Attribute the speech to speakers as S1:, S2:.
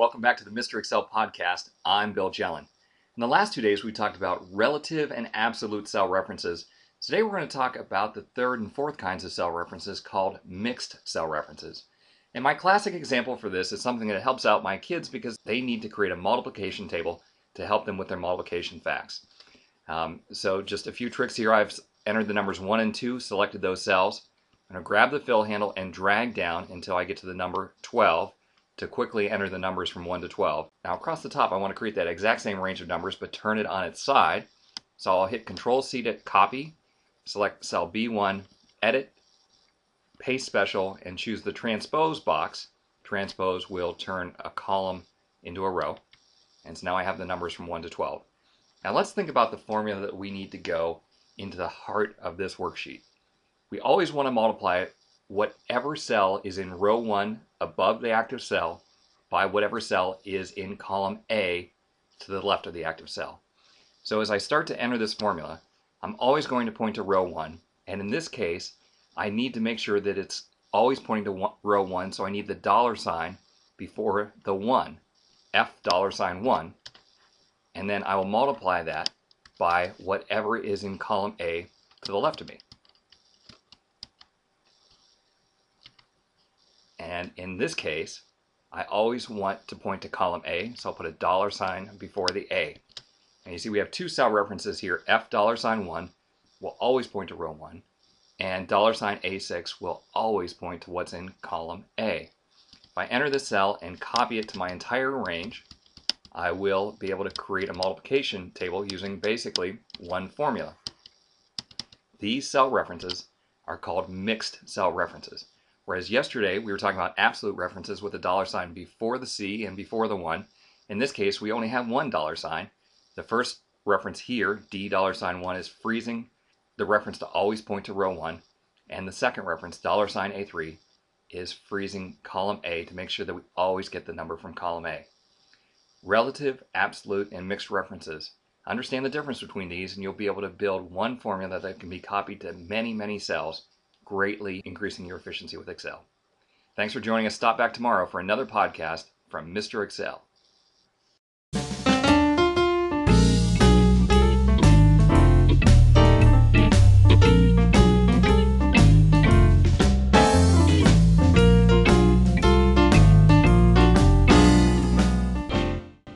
S1: welcome back to the Mr. Excel podcast. I'm Bill Jelen. In the last 2 days, we talked about relative and absolute cell references. Today, we're going to talk about the third and fourth kinds of cell references called mixed cell references. And my classic example for this is something that helps out my kids because they need to create a multiplication table to help them with their multiplication facts. So just a few tricks here. I've entered the numbers 1 and 2, selected those cells. I'm going to grab the fill handle and drag down until I get to the number 12 to quickly enter the numbers from 1 to 12. Now across the top I want to create that exact same range of numbers but turn it on its side. So I'll hit Control-C to copy, select cell B1, edit, paste special, and choose the transpose box. Transpose will turn a column into a row. And so now I have the numbers from 1 to 12. Now let's think about the formula that we need to go into the heart of this worksheet. We always want to multiply whatever cell is in row 1 above the active cell by whatever cell is in column A to the left of the active cell. So as I start to enter this formula, I'm always going to point to row 1. And in this case, I need to make sure that it's always pointing to row 1, so I need the dollar sign before the 1, $1. And then I will multiply that by whatever is in column A to the left of me. And in this case, I always want to point to column A, so I'll put a dollar sign before the A. And you see we have two cell references here. $1 will always point to row 1, and $A6 will always point to what's in column A. If I enter this cell and copy it to my entire range, I will be able to create a multiplication table using basically one formula. These cell references are called mixed cell references. Whereas yesterday we were talking about absolute references with a dollar sign before the C and before the 1. In this case we only have one dollar sign. The first reference here, $1, is freezing the reference to always point to row 1. And the second reference, $A3, is freezing column A to make sure that we always get the number from column A. Relative, absolute, and mixed references. Understand the difference between these and you'll be able to build one formula that can be copied to many, many cells, greatly increasing your efficiency with Excel. Thanks for joining us. Stop back tomorrow for another podcast from Mr. Excel.